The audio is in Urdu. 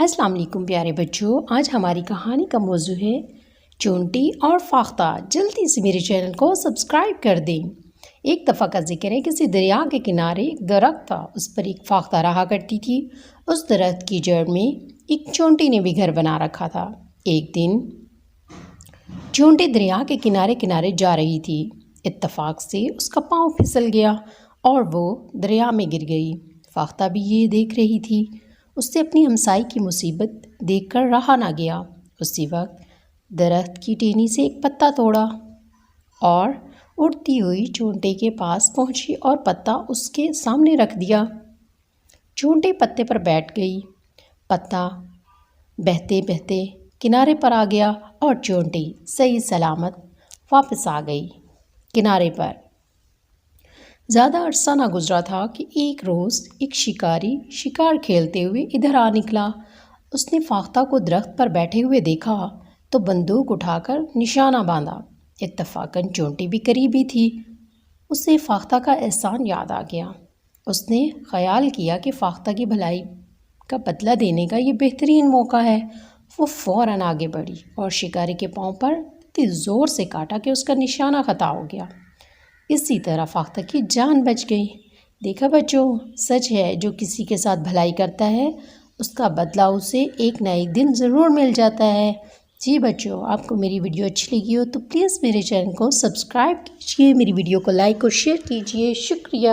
السلام علیکم پیارے بچوں، آج ہماری کہانی کا موضوع ہے چونٹی اور فاختہ۔ جلدی سے میرے چینل کو سبسکرائب کر دیں۔ ایک دفعہ کا ذکر ہے، کسی دریا کے کنارے ایک درخت تھا، اس پر ایک فاختہ رہا کرتی تھی۔ اس درخت کی جڑ میں ایک چونٹی نے بھی گھر بنا رکھا تھا۔ ایک دن چونٹی دریا کے کنارے کنارے جا رہی تھی۔ اتفاق سے اس کا پاؤں پھسل گیا اور وہ دریا میں گر گئی۔ فاختہ بھی یہ دیکھ رہی تھی۔ اس سے اپنی ہمسائی کی مصیبت دیکھ کر رہا نہ گیا۔ اسی وقت درخت کی ٹہنی سے ایک پتا توڑا اور اڑتی ہوئی چونٹی کے پاس پہنچی اور پتا اس کے سامنے رکھ دیا۔ چونٹی پتے پر بیٹھ گئی۔ پتا بہتے بہتے کنارے پر آ گیا اور چونٹی صحیح سلامت واپس آ گئی کنارے پر۔ زیادہ عرصہ نہ گزرا تھا کہ ایک روز ایک شکاری شکار کھیلتے ہوئے ادھر آ نکلا۔ اس نے فاختہ کو درخت پر بیٹھے ہوئے دیکھا تو بندوق اٹھا کر نشانہ باندھا۔ اتفاقاً چونٹی بھی قریب ہی تھی۔ اسے فاختہ کا احسان یاد آ گیا۔ اس نے خیال کیا کہ فاختہ کی بھلائی کا بدلہ دینے کا یہ بہترین موقع ہے۔ وہ فوراً آگے بڑھی اور شکاری کے پاؤں پر اتنی زور سے کاٹا کہ اس کا نشانہ خطا ہو گیا۔ اسی طرح فاختہ کی جان بچ گئی۔ دیکھا بچوں، سچ ہے، جو کسی کے ساتھ بھلائی کرتا ہے اس کا بدلہ اسے ایک نہ ایک دن ضرور مل جاتا ہے۔ جی بچوں، آپ کو میری ویڈیو اچھی لگی ہو تو پلیز میرے چینل کو سبسکرائب کیجیے، میری ویڈیو کو لائک اور شیئر کیجیے۔ شکریہ۔